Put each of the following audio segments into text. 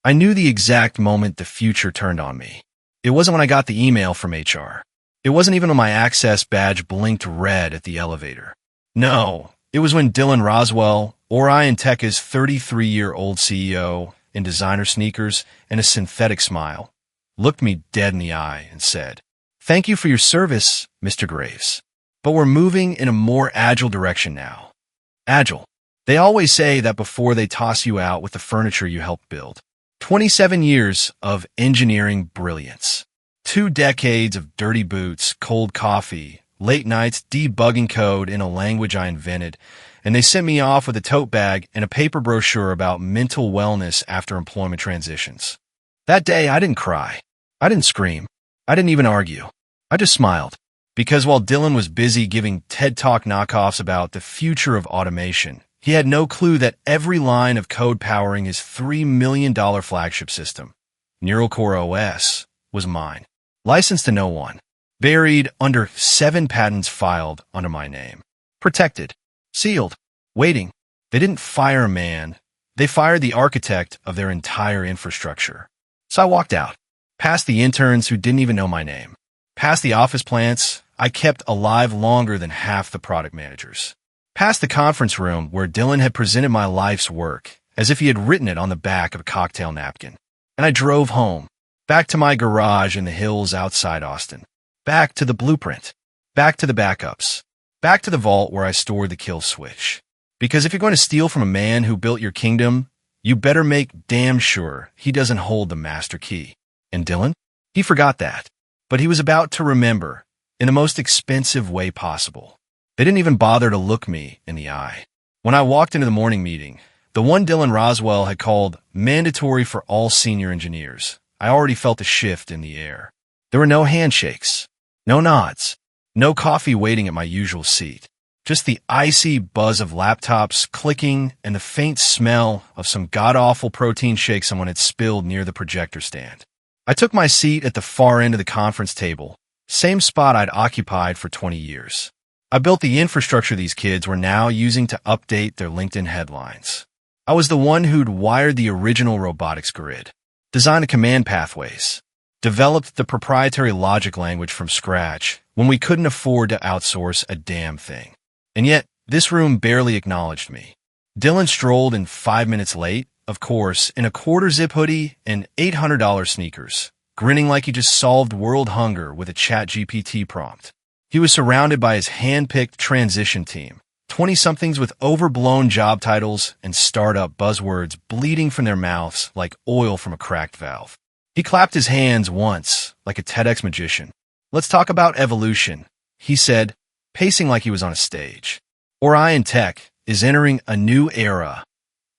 I knew the exact moment the future turned on me. It wasn't when I got the email from HR. It wasn't even when my access badge blinked red at the elevator. No, it was when Dylan Roswell, Orion Tech's 33-year-old CEO in designer sneakers and a synthetic smile, looked me dead in the eye and said, "Thank you for your service, Mr. Graves. But we're moving in a more agile direction now." Agile. They always say that before they toss you out with the furniture you helped build. 27 years of engineering brilliance. 2 decades of dirty boots, cold coffee, late nights debugging code in a language I invented, and they sent me off with a tote bag and a paper brochure about mental wellness after employment transitions. That day, I didn't cry. I didn't scream. I didn't even argue. I just smiled. Because while Dylan was busy giving TED Talk knockoffs about the future of automation, he had no clue that every line of code powering his $3 million flagship system, Neural Core OS, was mine. Licensed to no one. Buried under 7 patents filed under my name. Protected. Sealed. Waiting. They didn't fire a man. They fired the architect of their entire infrastructure. So I walked out. Past the interns who didn't even know my name. Past the office plants I kept alive longer than half the product managers. Past the conference room where Dylan had presented my life's work as if he had written it on the back of a cocktail napkin. And I drove home. Back to my garage in the hills outside Austin. Back to the blueprint. Back to the backups. Back to the vault where I stored the kill switch. Because if you're going to steal from a man who built your kingdom, you better make damn sure he doesn't hold the master key. And Dylan? He forgot that. But he was about to remember in the most expensive way possible. They didn't even bother to look me in the eye. When I walked into the morning meeting, the one Dylan Roswell had called mandatory for all senior engineers, I already felt a shift in the air. There were no handshakes, no nods, no coffee waiting at my usual seat. Just the icy buzz of laptops clicking and the faint smell of some god-awful protein shake someone had spilled near the projector stand. I took my seat at the far end of the conference table, same spot I'd occupied for 20 years. I built the infrastructure these kids were now using to update their LinkedIn headlines. I was the one who'd wired the original robotics grid, designed the command pathways, developed the proprietary logic language from scratch when we couldn't afford to outsource a damn thing. And yet, this room barely acknowledged me. Dylan strolled in 5 minutes late, of course, in a quarter-zip hoodie and $800 sneakers, grinning like he just solved world hunger with a ChatGPT prompt. He was surrounded by his hand-picked transition team, 20-somethings with overblown job titles and startup buzzwords bleeding from their mouths like oil from a cracked valve. He clapped his hands once, like a TEDx magician. "Let's talk about evolution," he said, pacing like he was on a stage. Orion Tech is entering a new era.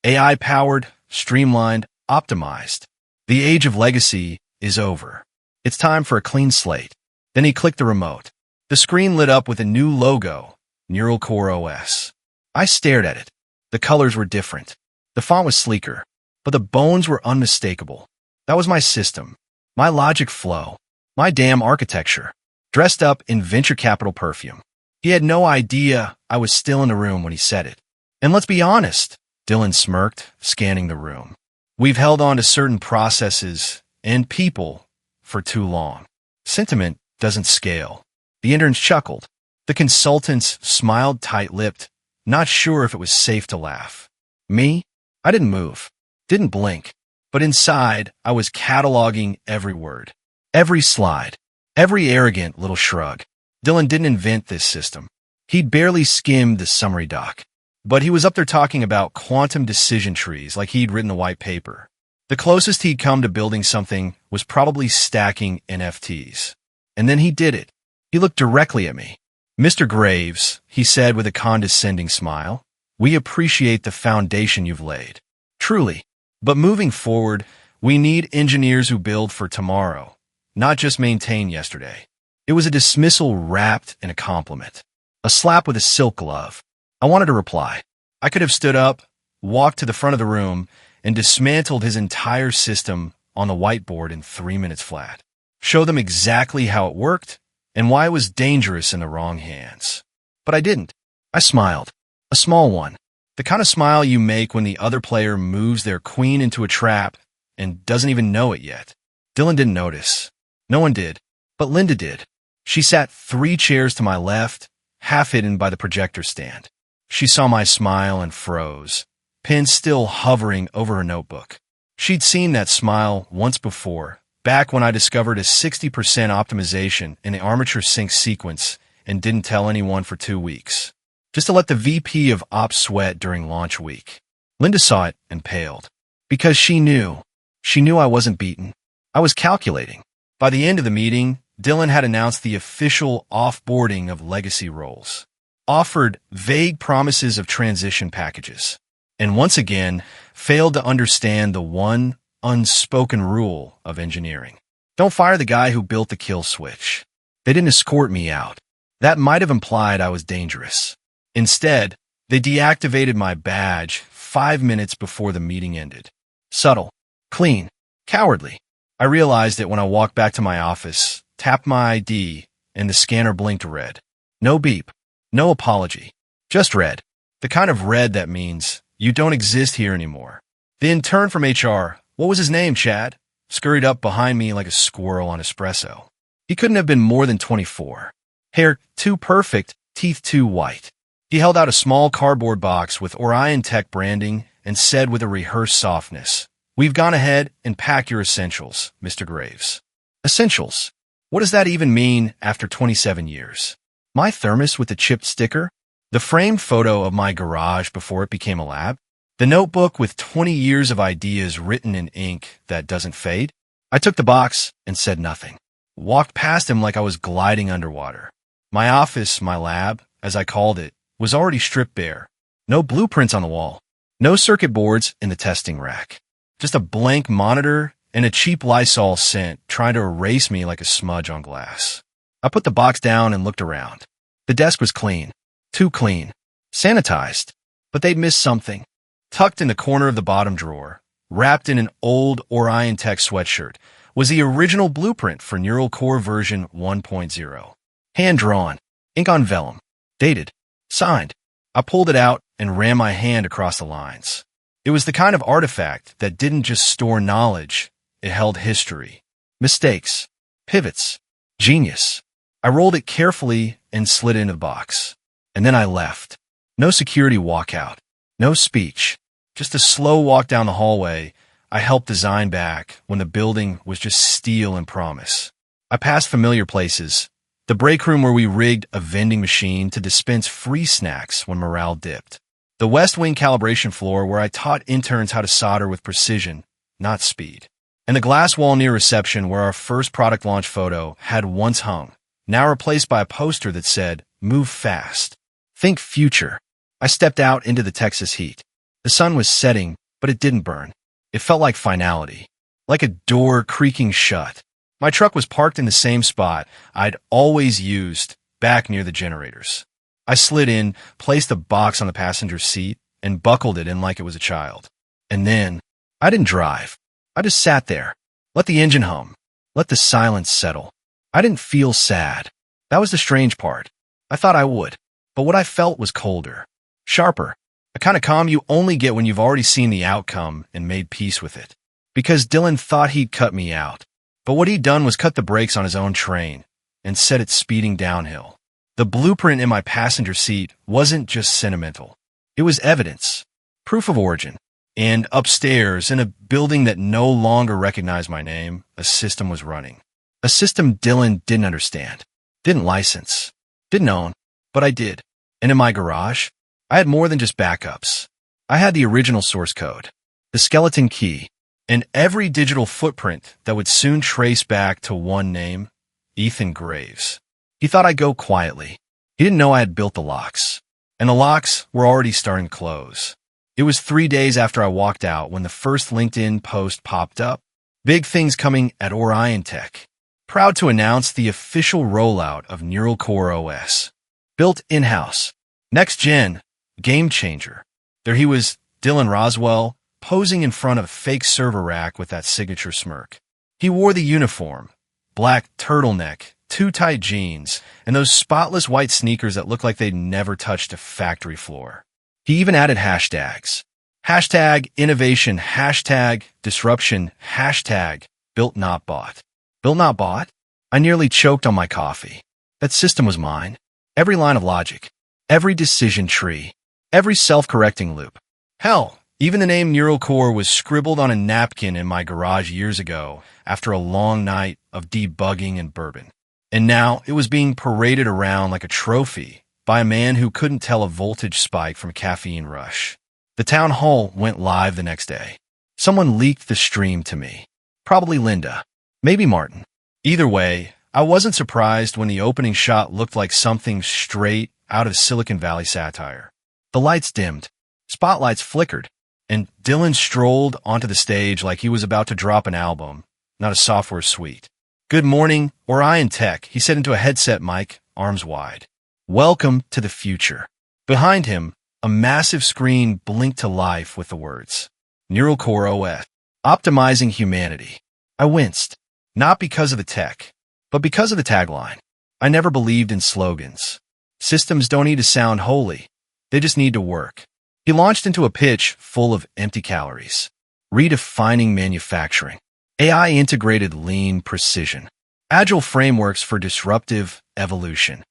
AI-powered, streamlined, optimized. The age of legacy is over. It's time for a clean slate. Then he clicked the remote. The screen lit up with a new logo, Neural Core OS. I stared at it. The colors were different. The font was sleeker, but the bones were unmistakable. That was my system, my logic flow, my damn architecture, dressed up in venture capital perfume. He had no idea I was still in the room when he said it. And let's be honest, Dylan smirked, scanning the room. We've held on to certain processes and people for too long. Sentiment doesn't scale. The interns chuckled. The consultants smiled tight-lipped, not sure if it was safe to laugh. Me? I didn't move, didn't blink. But inside, I was cataloging every word, every slide, every arrogant little shrug. Dylan didn't invent this system. He'd barely skimmed the summary doc. But he was up there talking about quantum decision trees like he'd written the white paper. The closest he'd come to building something was probably stacking NFTs. And then he did it. He looked directly at me. "Mr. Graves," he said with a condescending smile, "we appreciate the foundation you've laid. Truly. But moving forward, we need engineers who build for tomorrow, not just maintain yesterday." It was a dismissal wrapped in a compliment. A slap with a silk glove. I wanted to reply. I could have stood up, walked to the front of the room, and dismantled his entire system on the whiteboard in 3 minutes flat. Show them exactly how it worked and why it was dangerous in the wrong hands. But I didn't. I smiled. A small one. The kind of smile you make when the other player moves their queen into a trap and doesn't even know it yet. Dylan didn't notice. No one did. But Linda did. She sat 3 chairs to my left, half hidden by the projector stand. She saw my smile and froze, pen still hovering over her notebook. She'd seen that smile once before, back when I discovered a 60% optimization in the armature sync sequence and didn't tell anyone for 2 weeks. Just to let the VP of Ops sweat during launch week. Linda saw it and paled. Because she knew. She knew I wasn't beaten. I was calculating. By the end of the meeting, Dylan had announced the official offboarding of legacy roles, offered vague promises of transition packages, and once again failed to understand the one unspoken rule of engineering. Don't fire the guy who built the kill switch. They didn't escort me out. That might have implied I was dangerous. Instead, they deactivated my badge 5 minutes before the meeting ended. Subtle, clean, cowardly. I realized it when I walked back to my office, tapped my ID, and the scanner blinked red. No beep, no apology, just red. The kind of red that means you don't exist here anymore. The intern from HR, what was his name, Chad? Scurried up behind me like a squirrel on espresso. He couldn't have been more than 24. Hair too perfect, teeth too white. He held out a small cardboard box with Orion Tech branding and said with a rehearsed softness, "We've gone ahead and packed your essentials, Mr. Graves." Essentials? What does that even mean after 27 years? My thermos with the chipped sticker? The framed photo of my garage before it became a lab? The notebook with 20 years of ideas written in ink that doesn't fade? I took the box and said nothing. Walked past him like I was gliding underwater. My office, my lab, as I called it, was already stripped bare. No blueprints on the wall. No circuit boards in the testing rack. Just a blank monitor and a cheap Lysol scent trying to erase me like a smudge on glass. I put the box down and looked around. The desk was clean. Too clean. Sanitized. But they'd missed something. Tucked in the corner of the bottom drawer, wrapped in an old Orion Tech sweatshirt, was the original blueprint for Neural Core version 1.0. Hand-drawn. Ink on vellum. Dated. Signed. I pulled it out and ran my hand across the lines. It was the kind of artifact that didn't just store knowledge, it held history. Mistakes. Pivots. Genius. I rolled it carefully and slid it into the box. And then I left. No security walkout. No speech. Just a slow walk down the hallway I helped design back when the building was just steel and promise. I passed familiar places. The break room where we rigged a vending machine to dispense free snacks when morale dipped. The West Wing calibration floor where I taught interns how to solder with precision, not speed. And the glass wall near reception where our first product launch photo had once hung, now replaced by a poster that said, "Move fast. Think future." I stepped out into the Texas heat. The sun was setting, but it didn't burn. It felt like finality, like a door creaking shut. My truck was parked in the same spot I'd always used, back near the generators. I slid in, placed the box on the passenger seat, and buckled it in like it was a child. And then, I didn't drive. I just sat there, let the engine hum, let the silence settle. I didn't feel sad. That was the strange part. I thought I would, but what I felt was colder, sharper, a kind of calm you only get when you've already seen the outcome and made peace with it. Because Dylan thought he'd cut me out. But what he'd done was cut the brakes on his own train and set it speeding downhill. The blueprint in my passenger seat wasn't just sentimental. It was evidence, proof of origin. And upstairs, in a building that no longer recognized my name, a system was running. A system Dylan didn't understand, didn't license, didn't own, but I did. And in my garage, I had more than just backups. I had the original source code, the skeleton key, and every digital footprint that would soon trace back to one name, Ethan Graves. He thought I'd go quietly. He didn't know I had built the locks. And the locks were already starting to close. It was 3 days after I walked out when the first LinkedIn post popped up. Big things coming at Orion Tech. Proud to announce the official rollout of Neural Core OS. Built in-house. Next gen. Game changer. There he was, Dylan Roswell, posing in front of a fake server rack with that signature smirk. He wore the uniform, black turtleneck, too tight jeans, and those spotless white sneakers that looked like they'd never touched a factory floor. He even added hashtags. Hashtag innovation, hashtag disruption, hashtag built not bought. Built not bought? I nearly choked on my coffee. That system was mine. Every line of logic, every decision tree, every self-correcting loop. Hell, even the name Neural Core was scribbled on a napkin in my garage years ago after a long night of debugging and bourbon. And now it was being paraded around like a trophy by a man who couldn't tell a voltage spike from a caffeine rush. The town hall went live the next day. Someone leaked the stream to me. Probably Linda. Maybe Martin. Either way, I wasn't surprised when the opening shot looked like something straight out of Silicon Valley satire. The lights dimmed. Spotlights flickered. And Dylan strolled onto the stage like he was about to drop an album, not a software suite. "Good morning, Orion Tech," he said into a headset mic, arms wide. "Welcome to the future." Behind him, a massive screen blinked to life with the words, "Neural Core OS, optimizing humanity." I winced, not because of the tech, but because of the tagline. I never believed in slogans. Systems don't need to sound holy. They just need to work. He launched into a pitch full of empty calories. Redefining manufacturing. AI-integrated lean precision. Agile frameworks for disruptive evolution.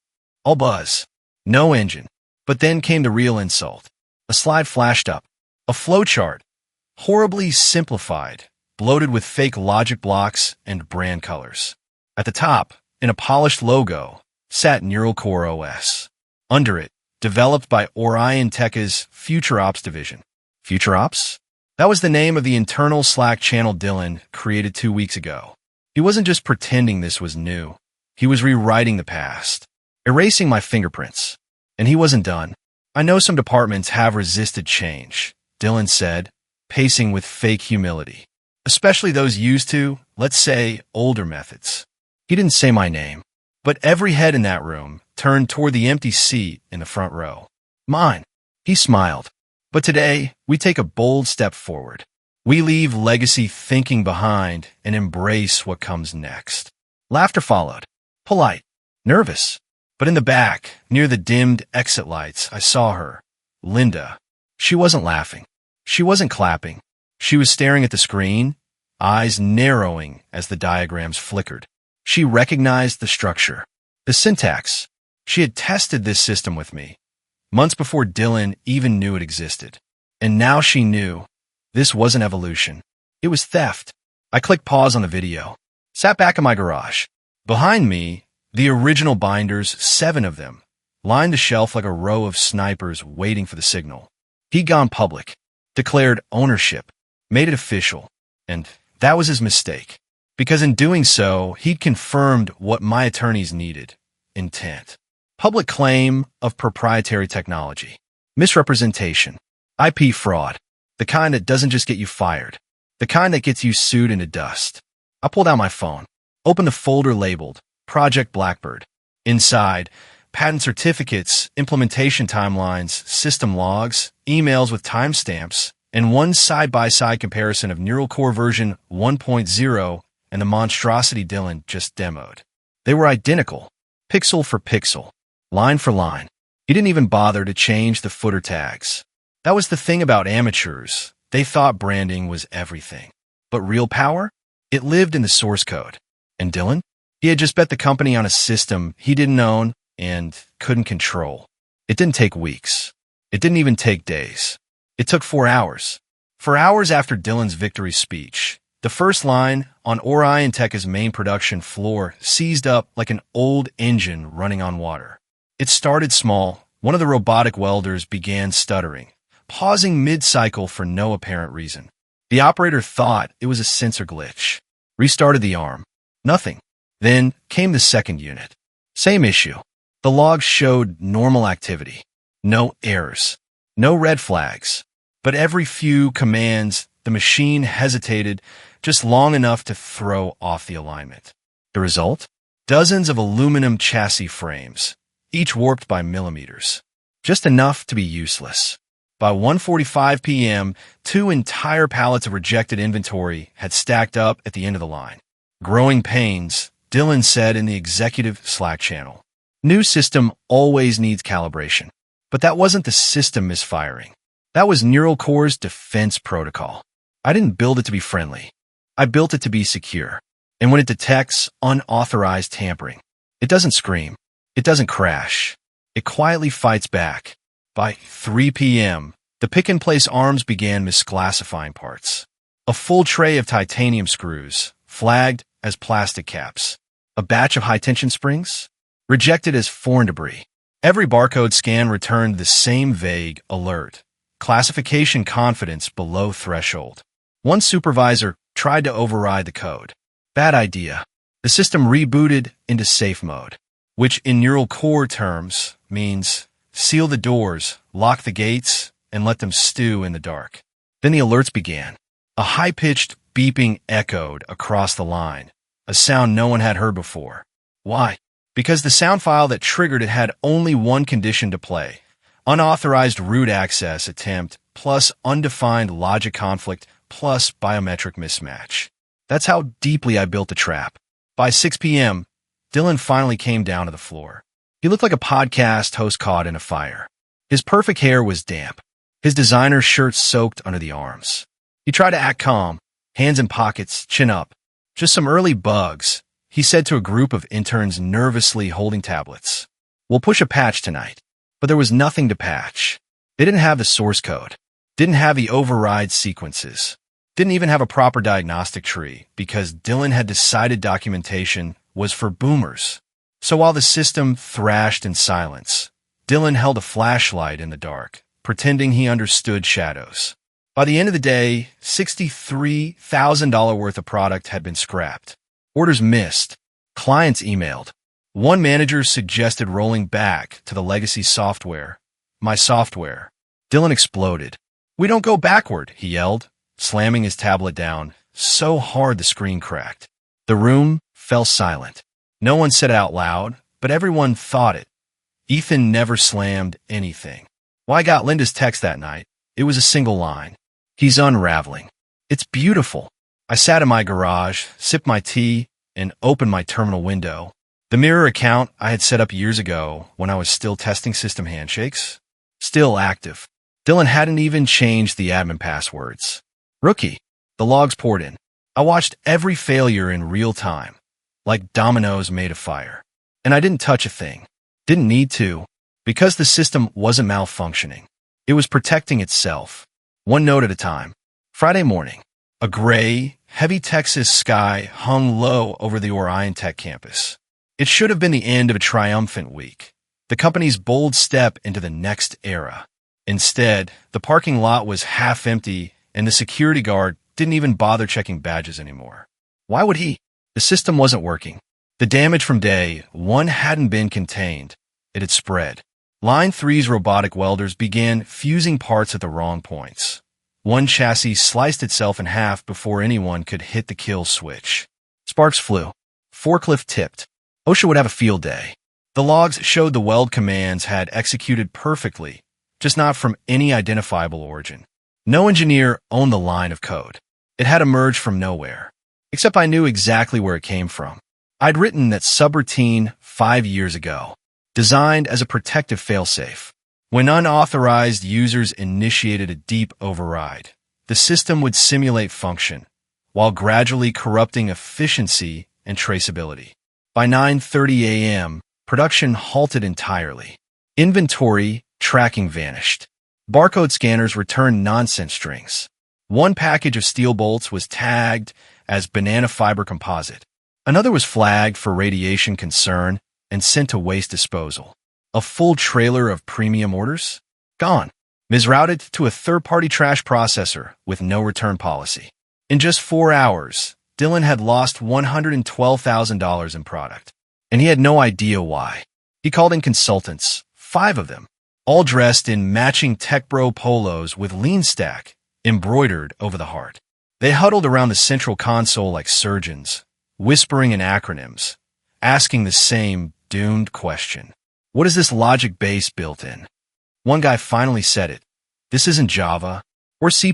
All buzz. No engine. But then came the real insult. A slide flashed up. A flowchart. Horribly simplified. Bloated with fake logic blocks and brand colors. At the top, in a polished logo, sat Neural Core OS. Under it, developed by Orion Tech's FutureOps division. FutureOps? That was the name of the internal Slack channel Dylan created 2 weeks ago. He wasn't just pretending this was new. He was rewriting the past, erasing my fingerprints. And he wasn't done. "I know some departments have resisted change," Dylan said, pacing with fake humility. "Especially those used to, let's say, older methods." He didn't say my name, but every head in that room turned toward the empty seat in the front row. "Mine." He smiled. "But today, we take a bold step forward. We leave legacy thinking behind and embrace what comes next." Laughter followed. Polite. Nervous. But in the back, near the dimmed exit lights, I saw her. Linda. She wasn't laughing. She wasn't clapping. She was staring at the screen, eyes narrowing as the diagrams flickered. She recognized the structure, the syntax. She had tested this system with me, months before Dylan even knew it existed. And now she knew this wasn't evolution. It was theft. I clicked pause on the video, sat back in my garage. Behind me, the original binders, 7 of them, lined the shelf like a row of snipers waiting for the signal. He'd gone public, declared ownership, made it official, and that was his mistake. Because in doing so, he'd confirmed what my attorneys needed: intent. Public claim of proprietary technology. Misrepresentation. IP fraud. The kind that doesn't just get you fired. The kind that gets you sued into dust. I pulled out my phone, opened a folder labeled Project Blackbird. Inside, patent certificates, implementation timelines, system logs, emails with timestamps, and one side-by-side comparison of Neural Core version 1.0 and the monstrosity Dylan just demoed. They were identical, pixel for pixel, line for line. He didn't even bother to change the footer tags. That was the thing about amateurs. They thought branding was everything. But real power? It lived in the source code. And Dylan? He had just bet the company on a system he didn't own and couldn't control. It didn't take weeks. It didn't even take days. It took 4 hours. 4 hours after Dylan's victory speech, the first line on Orion Tech's main production floor seized up like an old engine running on water. It started small. One of the robotic welders began stuttering, pausing mid-cycle for no apparent reason. The operator thought it was a sensor glitch. Restarted the arm. Nothing. Then came the second unit. Same issue. The logs showed normal activity. No errors. No red flags. But every few commands, the machine hesitated just long enough to throw off the alignment. The result? Dozens of aluminum chassis frames, each warped by millimeters. Just enough to be useless. By 1:45 p.m., 2 entire pallets of rejected inventory had stacked up at the end of the line. Growing pains, Dylan said in the executive Slack channel. New system always needs calibration. But that wasn't the system misfiring. That was Neural Core's defense protocol. I didn't build it to be friendly. I built it to be secure. And when it detects unauthorized tampering, it doesn't scream. It doesn't crash. It quietly fights back. By 3 p.m., the pick-and-place arms began misclassifying parts. A full tray of titanium screws, flagged as plastic caps. A batch of high-tension springs, rejected as foreign debris. Every barcode scan returned the same vague alert. Classification confidence below threshold. One supervisor tried to override the code. Bad idea. The system rebooted into safe mode, which in Neural Core terms means seal the doors, lock the gates, and let them stew in the dark. Then the alerts began. A high-pitched beeping echoed across the line, a sound no one had heard before. Why? Because the sound file that triggered it had only one condition to play. Unauthorized root access attempt plus undefined logic conflict plus biometric mismatch. That's how deeply I built the trap. By 6 p.m., Dylan finally came down to the floor. He looked like a podcast host caught in a fire. His perfect hair was damp. His designer shirt soaked under the arms. He tried to act calm, hands in pockets, chin up. Just some early bugs, he said to a group of interns nervously holding tablets. We'll push a patch tonight. But there was nothing to patch. They didn't have the source code, didn't have the override sequences, didn't even have a proper diagnostic tree because Dylan had decided documentation was for boomers. So while the system thrashed in silence, Dylan held a flashlight in the dark, pretending he understood shadows. By the end of the day, $63,000 worth of product had been scrapped. Orders missed. Clients emailed. One manager suggested rolling back to the legacy software. My software. Dylan exploded. We don't go backward, he yelled, slamming his tablet down so hard the screen cracked. The room fell silent. No one said it out loud, but everyone thought it. Ethan never slammed anything. Well, I got Linda's text that night. It was a single line. He's unraveling. It's beautiful. I sat in my garage, sipped my tea, and opened my terminal window. The mirror account I had set up years ago when I was still testing system handshakes, still active. Dylan hadn't even changed the admin passwords. Rookie. The logs poured in. I watched every failure in real time, like dominoes made of fire. And I didn't touch a thing. Didn't need to, because the system wasn't malfunctioning. It was protecting itself, one node at a time. Friday morning, a gray, heavy Texas sky hung low over the Orion Tech campus. It should have been the end of a triumphant week, the company's bold step into the next era. Instead, the parking lot was half empty and the security guard didn't even bother checking badges anymore. Why would he? The system wasn't working. The damage from day one hadn't been contained. It had spread. Line 3's robotic welders began fusing parts at the wrong points. One chassis sliced itself in half before anyone could hit the kill switch. Sparks flew. Forklift tipped. OSHA would have a field day. The logs showed the weld commands had executed perfectly, just not from any identifiable origin. No engineer owned the line of code. It had emerged from nowhere. Except I knew exactly where it came from. I'd written that subroutine 5 years ago, designed as a protective failsafe. When unauthorized users initiated a deep override, the system would simulate function, while gradually corrupting efficiency and traceability. By 9:30 a.m., production halted entirely. Inventory tracking vanished. Barcode scanners returned nonsense strings. One package of steel bolts was tagged as banana fiber composite. Another was flagged for radiation concern and sent to waste disposal. A full trailer of premium orders? Gone. Misrouted to a third-party trash processor with no return policy. In just 4 hours, Dylan had lost $112,000 in product, and he had no idea why. He called in consultants, 5 of them, all dressed in matching Tech Bro polos with lean stack embroidered over the heart. They huddled around the central console like surgeons, whispering in acronyms, asking the same doomed question. What is this logic base built in? One guy finally said it. This isn't Java or C++.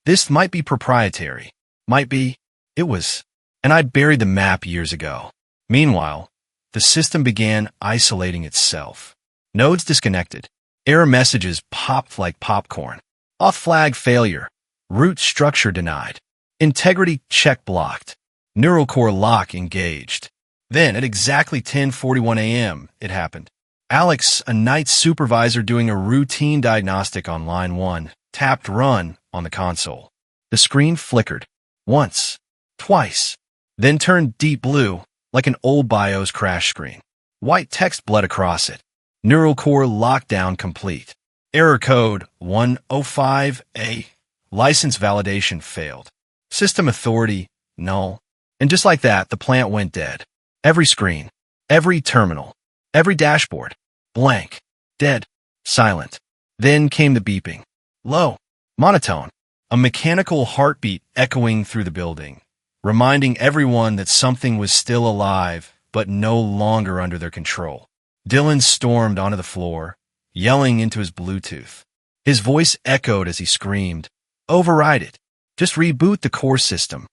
This might be proprietary. Might be. It was. And I buried the map years ago. Meanwhile, the system began isolating itself. Nodes disconnected. Error messages popped like popcorn. Auth flag failure. Root structure denied. Integrity check blocked. Neural core lock engaged. Then, at exactly 10:41 a.m., it happened. Alex, a night supervisor doing a routine diagnostic on line 1, tapped run on the console. The screen flickered. Once. Twice. Then turned deep blue, like an old BIOS crash screen. White text bled across it. Neural core lockdown complete. Error code 105A. License validation failed. System authority null. And just like that, the plant went dead. Every screen, every terminal, every dashboard, blank, dead, silent. Then came the beeping. Low, monotone, a mechanical heartbeat echoing through the building, reminding everyone that something was still alive, but no longer under their control. Dylan stormed onto the floor, yelling into his Bluetooth. His voice echoed as he screamed, "Override it. Just reboot the core system."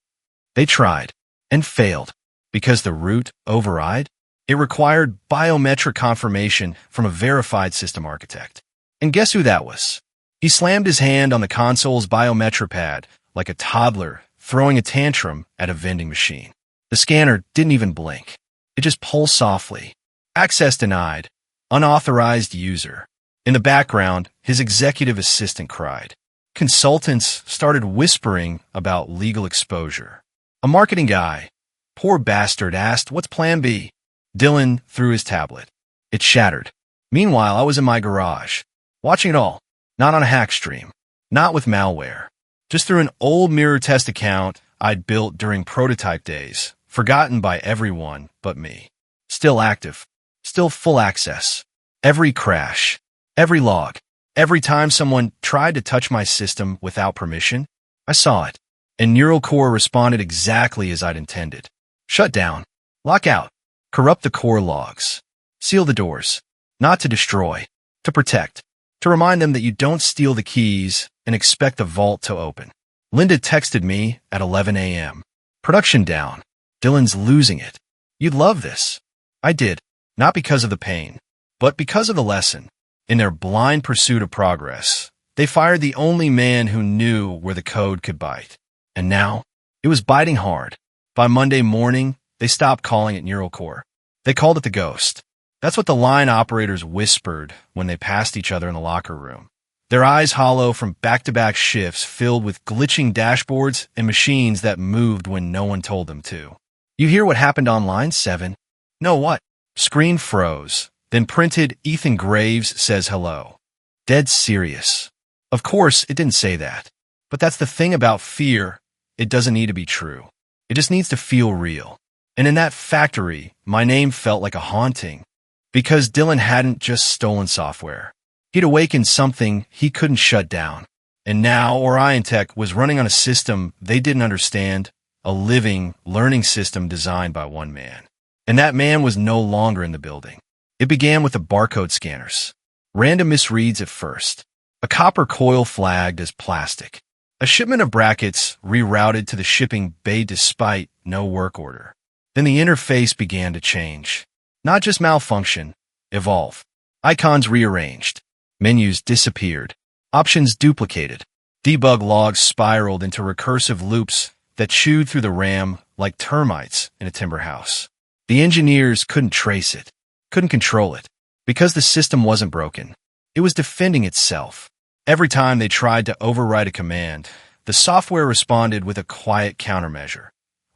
They tried, and failed. Because the root override? It required biometric confirmation from a verified system architect. And guess who that was? He slammed his hand on the console's biometric pad like a toddler throwing a tantrum at a vending machine. The scanner didn't even blink. It just pulsed softly. Access denied. Unauthorized user. In the background, his executive assistant cried. Consultants started whispering about legal exposure. A marketing guy, poor bastard, asked, "What's plan B?" Dylan threw his tablet. It shattered. Meanwhile, I was in my garage, watching it all, not on a hack stream, not with malware, just through an old mirror test account I'd built during prototype days, forgotten by everyone but me. Still active, still full access. Every crash, every log, every time someone tried to touch my system without permission, I saw it, and Neural Core responded exactly as I'd intended. Shut down, lock out, corrupt the core logs, seal the doors, not to destroy, to protect, to remind them that you don't steal the keys and expect the vault to open. Linda texted me at 11 a.m. Production down. Dylan's losing it. You'd love this. I did, not because of the pain, but because of the lesson. In their blind pursuit of progress, they fired the only man who knew where the code could bite. And now, it was biting hard. By Monday morning, they stopped calling it Neural Core. They called it the Ghost. That's what the line operators whispered when they passed each other in the locker room. Their eyes hollow from back-to-back shifts filled with glitching dashboards and machines that moved when no one told them to. You hear what happened on line 7? No, what? Screen froze, then printed Ethan Graves says hello. Dead serious. Of course, it didn't say that. But that's the thing about fear. It doesn't need to be true. It just needs to feel real. And in that factory, my name felt like a haunting. Because Dylan hadn't just stolen software. He'd awakened something he couldn't shut down. And now OrionTech was running on a system they didn't understand, a living, learning system designed by one man. And that man was no longer in the building. It began with the barcode scanners. Random misreads at first. A copper coil flagged as plastic. A shipment of brackets rerouted to the shipping bay despite no work order. Then the interface began to change. Not just malfunction, evolve. Icons rearranged. Menus disappeared. Options duplicated. Debug logs spiraled into recursive loops that chewed through the RAM like termites in a timber house. The engineers couldn't trace it, couldn't control it, because the system wasn't broken. It was defending itself. Every time they tried to override a command, the software responded with a quiet countermeasure,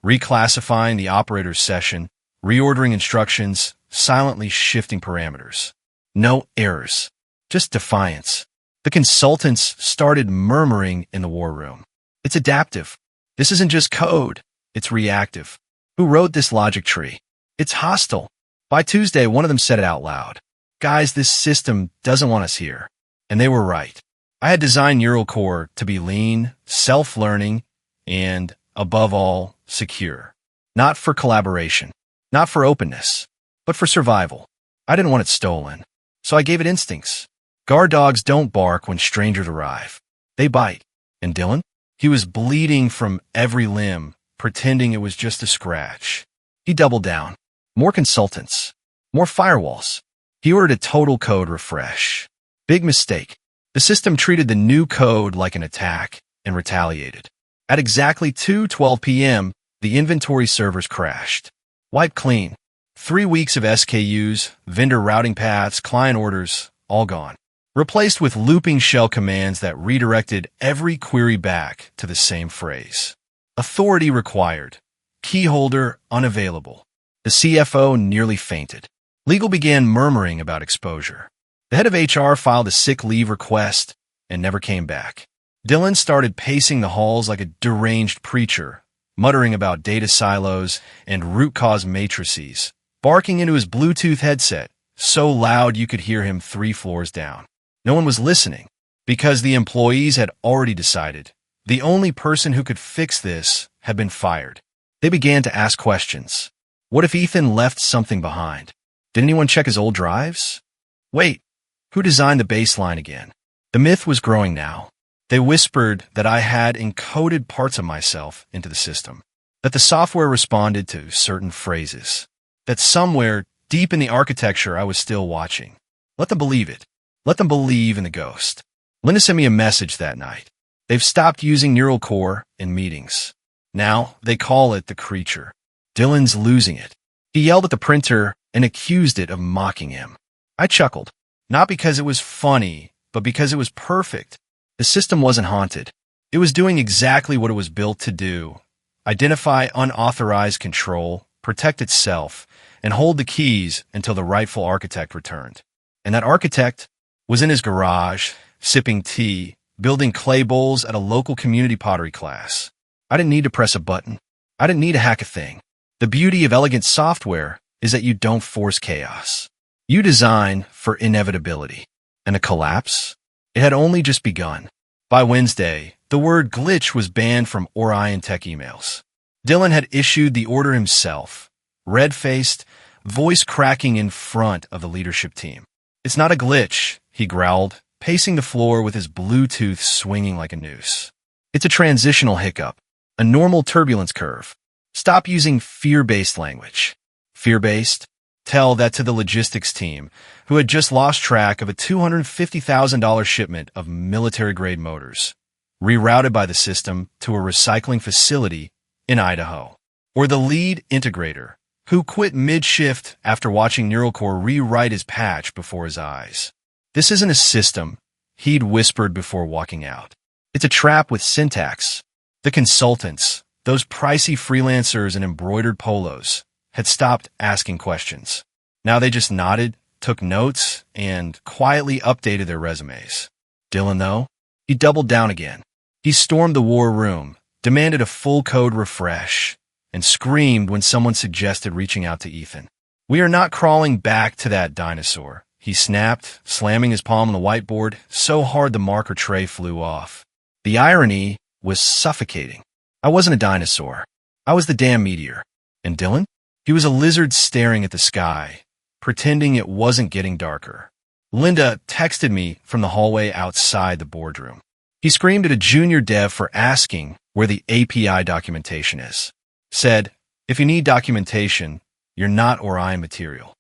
reclassifying the operator's session, reordering instructions, silently shifting parameters. No errors, just defiance. The consultants started murmuring in the war room. It's adaptive. This isn't just code. It's reactive. Who wrote this logic tree? It's hostile. By Tuesday, one of them said it out loud. Guys, this system doesn't want us here. And they were right. I had designed Neural Core to be lean, self-learning, and, above all, secure. Not for collaboration, not for openness, but for survival. I didn't want it stolen, so I gave it instincts. Guard dogs don't bark when strangers arrive. They bite. And Dylan? He was bleeding from every limb, pretending it was just a scratch. He doubled down. More consultants. More firewalls. He ordered a total code refresh. Big mistake. The system treated the new code like an attack and retaliated. At exactly 2:12 p.m., the inventory servers crashed. Wiped clean. 3 weeks of SKUs, vendor routing paths, client orders, all gone. Replaced with looping shell commands that redirected every query back to the same phrase. Authority required. Keyholder unavailable. The CFO nearly fainted. Legal began murmuring about exposure. The head of HR filed a sick leave request and never came back. Dylan started pacing the halls like a deranged preacher, muttering about data silos and root cause matrices, barking into his Bluetooth headset so loud you could hear him 3 floors down. No one was listening because the employees had already decided the only person who could fix this had been fired. They began to ask questions. What if Ethan left something behind? Did anyone check his old drives? Wait, who designed the baseline again? The myth was growing now. They whispered that I had encoded parts of myself into the system, that the software responded to certain phrases, that somewhere deep in the architecture I was still watching. Let them believe it. Let them believe in the ghost. Linda sent me a message that night. They've stopped using Neural Core in meetings. Now they call it the creature. Dylan's losing it. He yelled at the printer and accused it of mocking him. I chuckled, not because it was funny, but because it was perfect. The system wasn't haunted. It was doing exactly what it was built to do. Identify unauthorized control, protect itself, and hold the keys until the rightful architect returned. And that architect was in his garage, sipping tea, building clay bowls at a local community pottery class. I didn't need to press a button. I didn't need to hack a thing. The beauty of elegant software is that you don't force chaos. You design for inevitability. And a collapse? It had only just begun. By Wednesday, the word glitch was banned from Orion Tech emails. Dylan had issued the order himself, red-faced, voice cracking in front of the leadership team. It's not a glitch, he growled, pacing the floor with his Bluetooth swinging like a noose. It's a transitional hiccup, a normal turbulence curve. Stop using fear-based language. Fear-based? Tell that to the logistics team, who had just lost track of a $250,000 shipment of military-grade motors, rerouted by the system to a recycling facility in Idaho. Or the lead integrator, who quit mid-shift after watching Neural Core rewrite his patch before his eyes. This isn't a system, he'd whispered before walking out. It's a trap with syntax. The consultants, those pricey freelancers in embroidered polos, had stopped asking questions. Now they just nodded, took notes, and quietly updated their resumes. Dylan, though, he doubled down again. He stormed the war room, demanded a full code refresh, and screamed when someone suggested reaching out to Ethan. We are not crawling back to that dinosaur, he snapped, slamming his palm on the whiteboard so hard the marker tray flew off. The irony was suffocating. I wasn't a dinosaur. I was the damn meteor. And Dylan? He was a lizard staring at the sky, pretending it wasn't getting darker. Linda texted me from the hallway outside the boardroom. He screamed at a junior dev for asking where the API documentation is. Said, if you need documentation, you're not Orion material.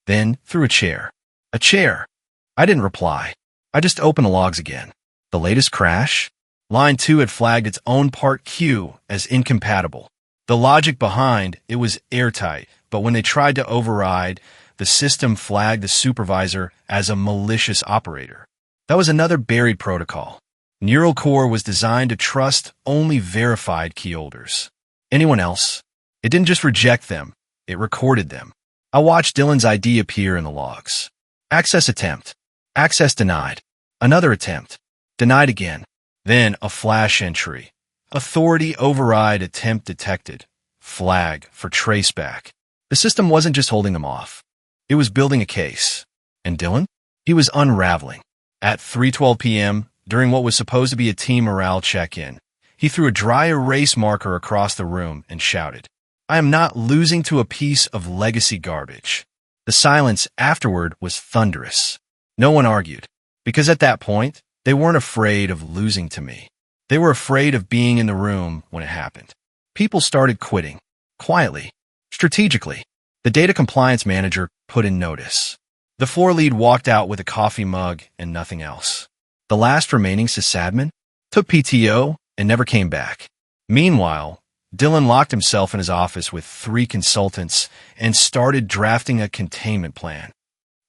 Then threw a chair. A chair. I didn't reply. I just opened the logs again. The latest crash? Line 2 had flagged its own part Q as incompatible. The logic behind it was airtight, but when they tried to override, the system flagged the supervisor as a malicious operator. That was another buried protocol. Neural Core was designed to trust only verified key holders. Anyone else? It didn't just reject them, it recorded them. I watched Dylan's ID appear in the logs. Access attempt. Access denied. Another attempt. Denied again. Then a flash entry. Authority override attempt detected. Flag for traceback. The system wasn't just holding them off. It was building a case. And Dylan? He was unraveling. At 3:12 p.m., during what was supposed to be a team morale check-in, he threw a dry erase marker across the room and shouted, I am not losing to a piece of legacy garbage. The silence afterward was thunderous. No one argued, because at that point, they weren't afraid of losing to me. They were afraid of being in the room when it happened. People started quitting. Quietly. Strategically. The data compliance manager put in notice. The floor lead walked out with a coffee mug and nothing else. The last remaining sysadmin took PTO and never came back. Meanwhile, Dylan locked himself in his office with 3 consultants and started drafting a containment plan.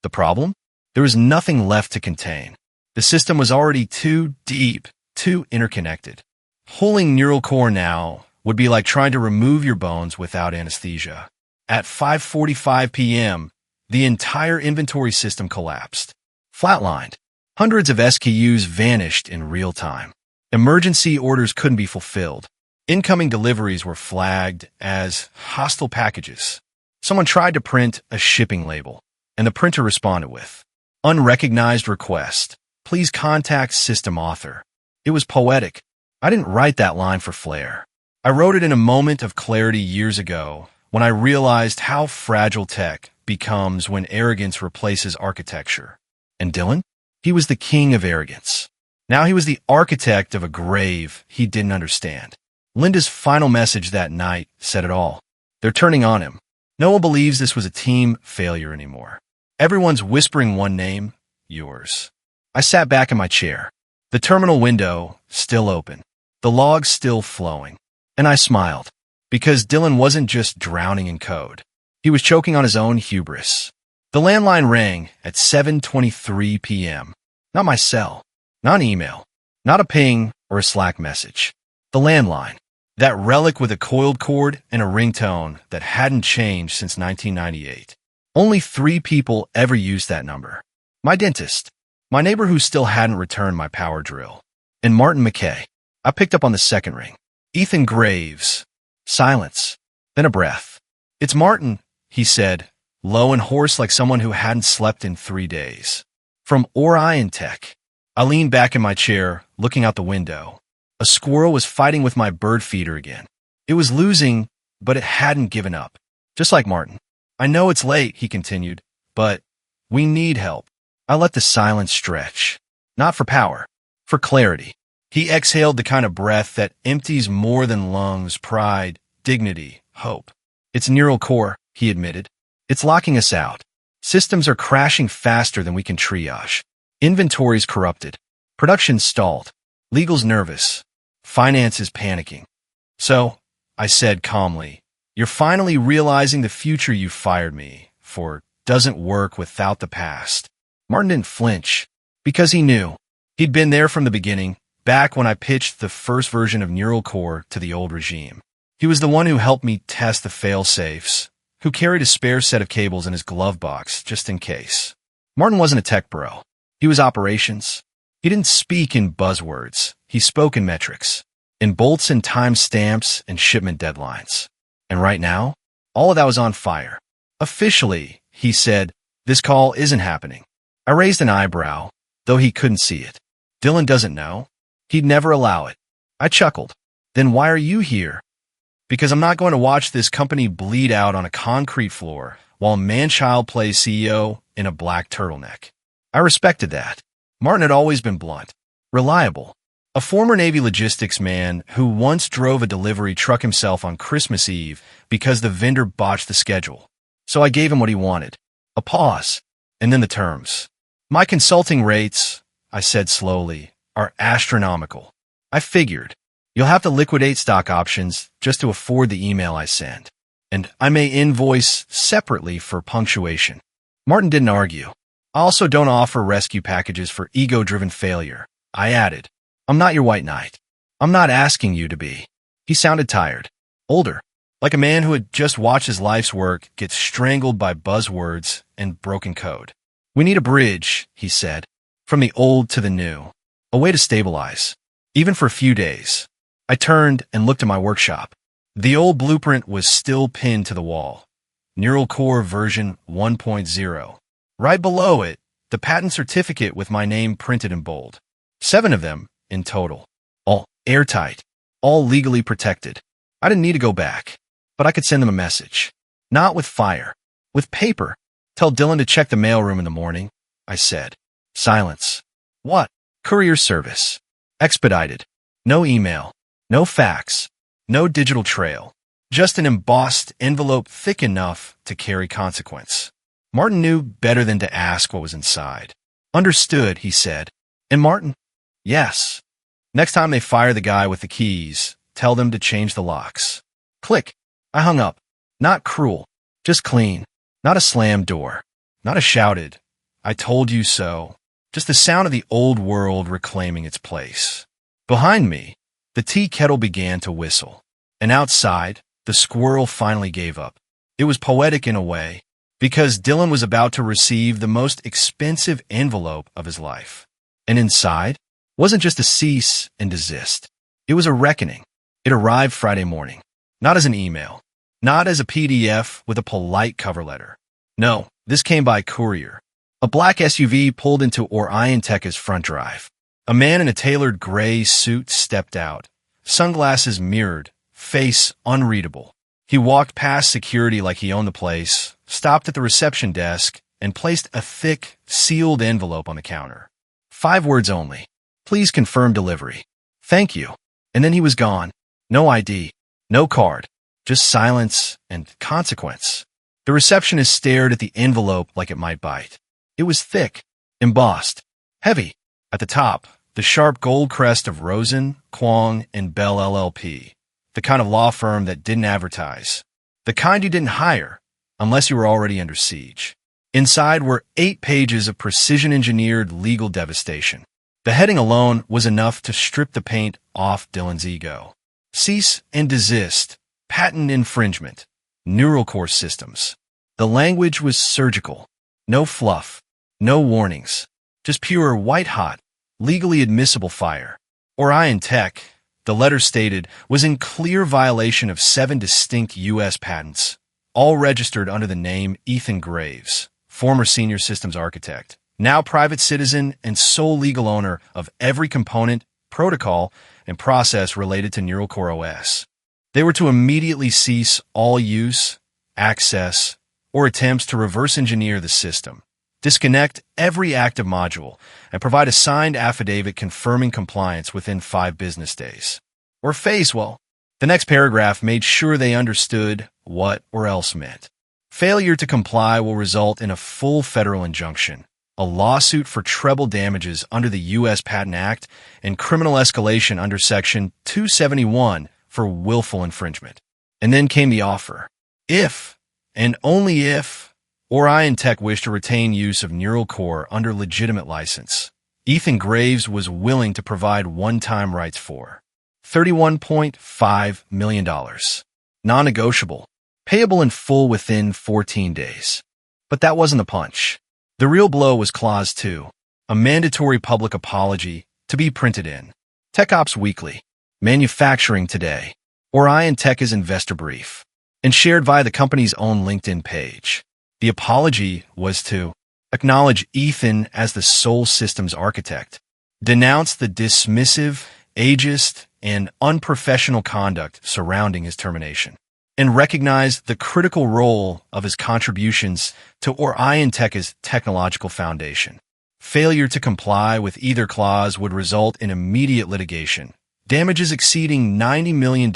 The problem? There was nothing left to contain. The system was already too deep, too interconnected. Pulling neural core now would be like trying to remove your bones without anesthesia. At 5:45 p.m., the entire inventory system collapsed. Flatlined. Hundreds of SKUs vanished in real time. Emergency orders couldn't be fulfilled. Incoming deliveries were flagged as hostile packages. Someone tried to print a shipping label, and the printer responded with, "Unrecognized request. Please contact system author." It was poetic. I didn't write that line for flair. I wrote it in a moment of clarity years ago when I realized how fragile tech becomes when arrogance replaces architecture. And Dylan? He was the king of arrogance. Now he was the architect of a grave he didn't understand. Linda's final message that night said it all. They're turning on him. No one believes this was a team failure anymore. Everyone's whispering one name, yours. I sat back in my chair. The terminal window still open. The logs still flowing. And I smiled. Because Dylan wasn't just drowning in code. He was choking on his own hubris. The landline rang at 7:23 p.m. Not my cell. Not an email. Not a ping or a Slack message. The landline. That relic with a coiled cord and a ringtone that hadn't changed since 1998. Only 3 people ever used that number. My dentist. My neighbor who still hadn't returned my power drill. And Martin McKay. I picked up on the second ring. Ethan Graves. Silence. Then a breath. "It's Martin," he said, low and hoarse like someone who hadn't slept in 3 days. "From Orion Tech." I leaned back in my chair, looking out the window. A squirrel was fighting with my bird feeder again. It was losing, but it hadn't given up. Just like Martin. "I know it's late," he continued, "but we need help." I let the silence stretch. Not for power, for clarity. He exhaled the kind of breath that empties more than lungs, pride, dignity, hope. "It's neural core," he admitted. "It's locking us out. Systems are crashing faster than we can triage. Inventory's corrupted. Production's stalled. Legal's nervous. Finance is panicking." "So," I said calmly, "you're finally realizing the future you fired me for doesn't work without the past." Martin didn't flinch, because he knew. He'd been there from the beginning, back when I pitched the first version of Neural Core to the old regime. He was the one who helped me test the fail-safes, who carried a spare set of cables in his glove box just in case. Martin wasn't a tech bro. He was operations. He didn't speak in buzzwords. He spoke in metrics, in bolts and timestamps and shipment deadlines. And right now, all of that was on fire. "Officially," he said, "this call isn't happening." I raised an eyebrow, though he couldn't see it. "Dylan doesn't know. He'd never allow it." I chuckled. "Then why are you here?" "Because I'm not going to watch this company bleed out on a concrete floor while Manchild plays CEO in a black turtleneck." I respected that. Martin had always been blunt, reliable. A former Navy logistics man who once drove a delivery truck himself on Christmas Eve because the vendor botched the schedule. So I gave him what he wanted. A pause, and then the terms. "My consulting rates," I said slowly, "are astronomical. I figured. You'll have to liquidate stock options just to afford the email I send. And I may invoice separately for punctuation." Martin didn't argue. "I also don't offer rescue packages for ego-driven failure," I added. "I'm not your white knight. I'm not asking you to be." He sounded tired. Older. Like a man who had just watched his life's work get strangled by buzzwords and broken code. "We need a bridge," he said. "From the old to the new. A way to stabilize. Even for a few days." I turned and looked at my workshop. The old blueprint was still pinned to the wall. Neural Core version 1.0. Right below it, the patent certificate with my name printed in bold. 7 of them in total. All airtight. All legally protected. I didn't need to go back. But I could send them a message. Not with fire. With paper. "Tell Dylan to check the mailroom in the morning," I said. Silence. "What?" "Courier service. Expedited. No email. No fax. No digital trail. Just an embossed envelope thick enough to carry consequence." Martin knew better than to ask what was inside. Understood, he said. And Martin? Yes. Next time they fire the guy with the keys, tell them to change the locks. Click. I hung up. Not cruel. Just clean. Not a slammed door. Not a shouted, I told you so. Just the sound of the old world reclaiming its place. Behind me, the tea kettle began to whistle. And outside, the squirrel finally gave up. It was poetic in a way, because Dylan was about to receive the most expensive envelope of his life. And inside wasn't just a cease and desist. It was a reckoning. It arrived Friday morning, not as an email, not as a PDF with a polite cover letter. No, this came by courier. A black SUV pulled into Orion Tech's front drive. A man in a tailored gray suit stepped out, sunglasses mirrored, face unreadable. He walked past security like he owned the place, stopped at the reception desk, and placed a thick, sealed envelope on the counter. 5 words only. Please confirm delivery. Thank you. And then he was gone. No ID, no card, just silence and consequence. The receptionist stared at the envelope like it might bite. It was thick, embossed, heavy. At the top, the sharp gold crest of Rosen, Kwong, and Bell LLP, the kind of law firm that didn't advertise, the kind you didn't hire unless you were already under siege. Inside were 8 pages of precision-engineered legal devastation. The heading alone was enough to strip the paint off Dylan's ego. Cease and desist, patent infringement, neural core systems. The language was surgical. No fluff, no warnings, just pure white-hot, legally admissible fire. Orion Tech, the letter stated, was in clear violation of 7 distinct U.S. patents, all registered under the name Ethan Graves, former senior systems architect, now private citizen and sole legal owner of every component, protocol, and process related to Neural Core OS. They were to immediately cease all use, access, or attempts to reverse engineer the system, disconnect every active module, and provide a signed affidavit confirming compliance within 5 business days. Or face, well, the next paragraph made sure they understood what or else meant. Failure to comply will result in a full federal injunction, a lawsuit for treble damages under the U.S. Patent Act, and criminal escalation under Section 271 for willful infringement. And then came the offer. If, and only if, Orion Tech wished to retain use of Neural Core under legitimate license, Ethan Graves was willing to provide one-time rights for $31.5 million. Non-negotiable, payable in full within 14 days. But that wasn't the punch. The real blow was Clause 2, a mandatory public apology to be printed in TechOps Weekly, Manufacturing Today, Orion Tech's investor brief, and shared via the company's own LinkedIn page. The apology was to acknowledge Ethan as the sole systems architect, denounce the dismissive, ageist, and unprofessional conduct surrounding his termination, and recognize the critical role of his contributions to Orion Tech's technological foundation. Failure to comply with either clause would result in immediate litigation, damages exceeding $90 million,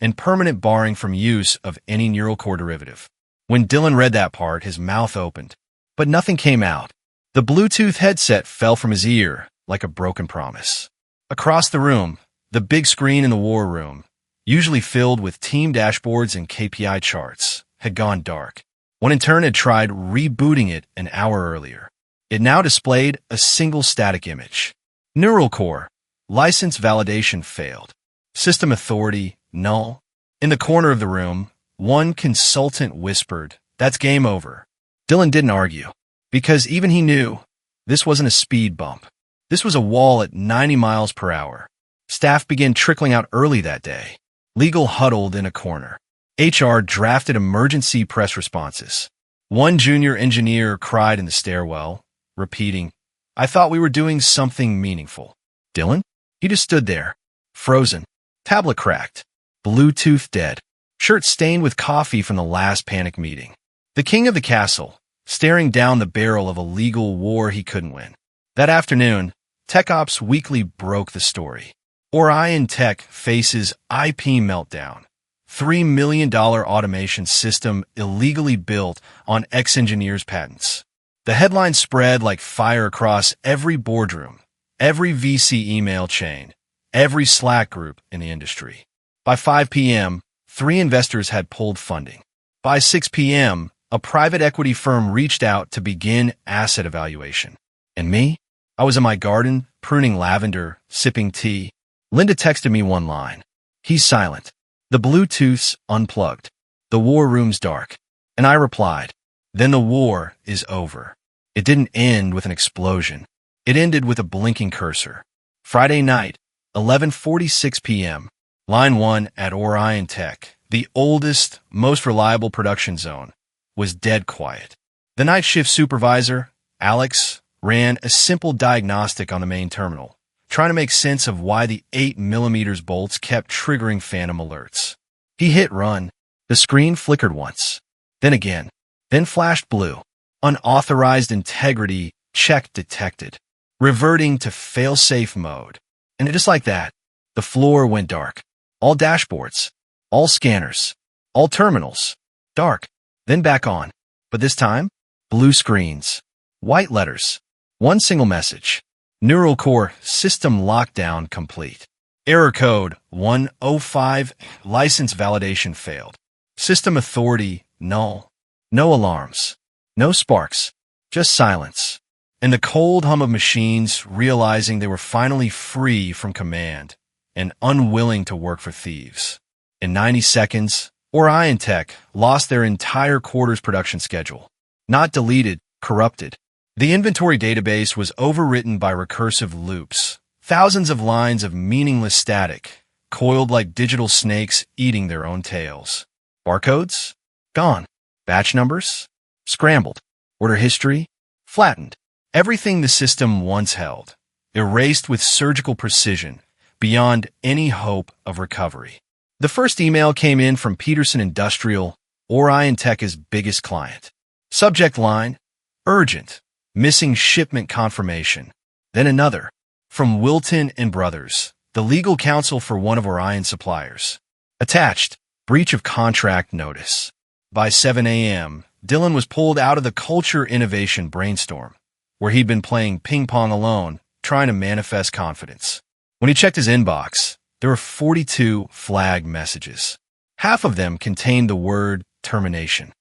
and permanent barring from use of any Neural Core derivative. When Dylan read that part, his mouth opened, but nothing came out. The Bluetooth headset fell from his ear like a broken promise. Across the room, the big screen in the war room, usually filled with team dashboards and KPI charts, had gone dark. One intern had tried rebooting it an hour earlier. It now displayed a single static image. Neural Core, license validation failed. System authority, null. In the corner of the room, one consultant whispered, "That's game over." Dylan didn't argue, because even he knew this wasn't a speed bump. This was a wall at 90 miles per hour. Staff began trickling out early that day. Legal huddled in a corner. HR drafted emergency press responses. One junior engineer cried in the stairwell, repeating, "I thought we were doing something meaningful." Dylan? He just stood there, frozen, tablet cracked, Bluetooth dead, shirt stained with coffee from the last panic meeting. The king of the castle, staring down the barrel of a legal war he couldn't win. That afternoon, TechOps Weekly broke the story. Orion Tech faces IP meltdown. $3 million automation system illegally built on ex-engineers' patents. The headline spread like fire across every boardroom, every VC email chain, every Slack group in the industry. By 5 p.m., 3 investors had pulled funding. By 6 p.m., a private equity firm reached out to begin asset evaluation. And me? I was in my garden, pruning lavender, sipping tea. Linda texted me one line. He's silent. The Bluetooth's unplugged. The war room's dark. And I replied, then the war is over. It didn't end with an explosion. It ended with a blinking cursor. Friday night, 11:46 p.m., Line 1 at Orion Tech, the oldest, most reliable production zone, was dead quiet. The night shift supervisor, Alex, ran a simple diagnostic on the main terminal, trying to make sense of why the 8mm bolts kept triggering phantom alerts. He hit run. The screen flickered once, then again, then flashed blue. Unauthorized integrity check detected, reverting to fail-safe mode. And just like that, the floor went dark. All dashboards, all scanners, all terminals, dark, then back on. But this time, blue screens, white letters, one single message. Neural core system lockdown complete. Error code 105, license validation failed. System authority null. No alarms, no sparks, just silence. And the cold hum of machines realizing they were finally free from command and unwilling to work for thieves. In 90 seconds, Orion Tech lost their entire quarter's production schedule. Not deleted, corrupted. The inventory database was overwritten by recursive loops, thousands of lines of meaningless static, coiled like digital snakes eating their own tails. Barcodes? Gone. Batch numbers? Scrambled. Order history? Flattened. Everything the system once held, erased with surgical precision, beyond any hope of recovery. The first email came in from Peterson Industrial, Orion Tech's biggest client. Subject line, urgent, missing shipment confirmation. Then another, from Wilton and Brothers, the legal counsel for one of Orion's suppliers. Attached, breach of contract notice. By 7 a.m., Dylan was pulled out of the culture innovation brainstorm, where he'd been playing ping pong alone, trying to manifest confidence. When he checked his inbox, there were 42 flag messages. Half of them contained the word termination.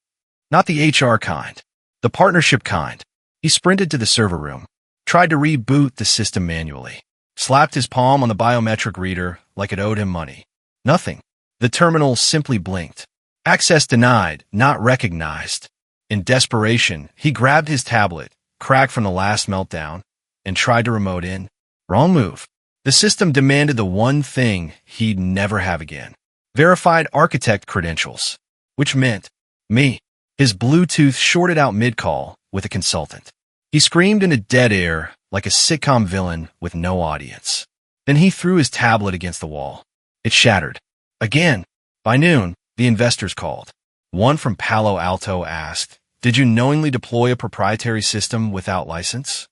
Not the HR kind, the partnership kind. He sprinted to the server room, tried to reboot the system manually, slapped his palm on the biometric reader like it owed him money. Nothing. The terminal simply blinked. Access denied, not recognized. In desperation, he grabbed his tablet, cracked from the last meltdown, and tried to remote in. Wrong move. The system demanded the one thing he'd never have again. Verified architect credentials. Which meant me. His Bluetooth shorted out mid-call with a consultant. He screamed into dead air like a sitcom villain with no audience. Then he threw his tablet against the wall. It shattered. Again. By noon, the investors called. One from Palo Alto asked, "Did you knowingly deploy a proprietary system without license?"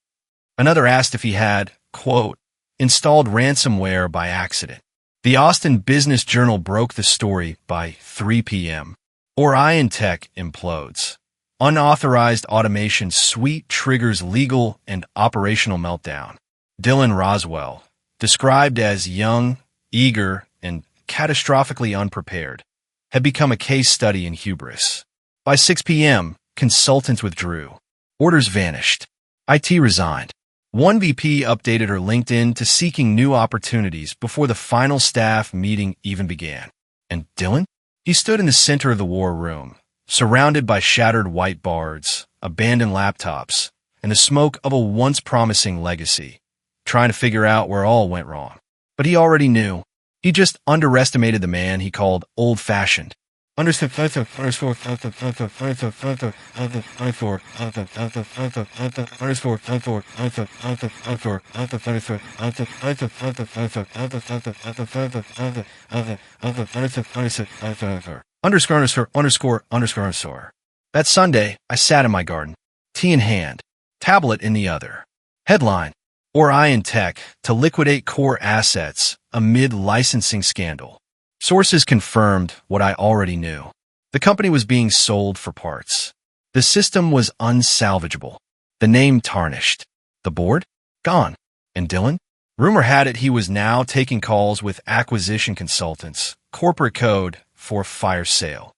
Another asked if he had, quote, installed ransomware by accident. The Austin Business Journal broke the story by 3 p.m. Orion Tech implodes. Unauthorized automation suite triggers legal and operational meltdown. Dylan Roswell, described as young, eager, and catastrophically unprepared, had become a case study in hubris. By 6 p.m., consultants withdrew. Orders vanished. IT resigned. One VP updated her LinkedIn to seeking new opportunities before the final staff meeting even began. And Dylan? He stood in the center of the war room, surrounded by shattered whiteboards, abandoned laptops, and the smoke of a once promising legacy, trying to figure out where all went wrong. But he already knew. He just underestimated the man he called old-fashioned. That Sunday, I sat in my garden, tea in hand, tablet in the other. Headline, Orion Tech to liquidate core assets amid licensing scandal. Sources confirmed what I already knew. The company was being sold for parts. The system was unsalvageable. The name tarnished. The board? Gone. And Dylan? Rumor had it he was now taking calls with acquisition consultants, corporate code for fire sale.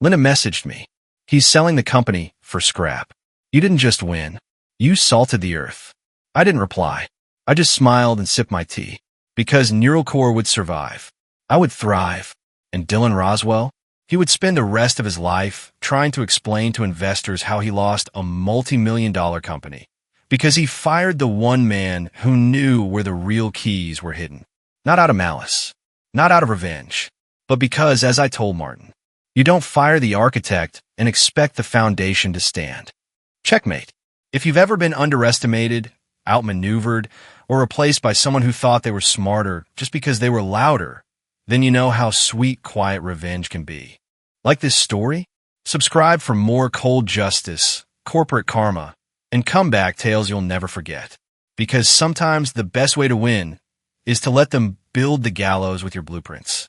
Linda messaged me. He's selling the company for scrap. You didn't just win. You salted the earth. I didn't reply. I just smiled and sipped my tea. Because NeuralCore would survive. I would thrive. And Dylan Roswell? He would spend the rest of his life trying to explain to investors how he lost a multi-million-dollar company. Because he fired the one man who knew where the real keys were hidden. Not out of malice. Not out of revenge. But because, as I told Martin, you don't fire the architect and expect the foundation to stand. Checkmate. If you've ever been underestimated, outmaneuvered, or replaced by someone who thought they were smarter just because they were louder, then you know how sweet, quiet revenge can be. Like this story? Subscribe for more cold justice, corporate karma, and comeback tales you'll never forget. Because sometimes the best way to win is to let them build the gallows with your blueprints.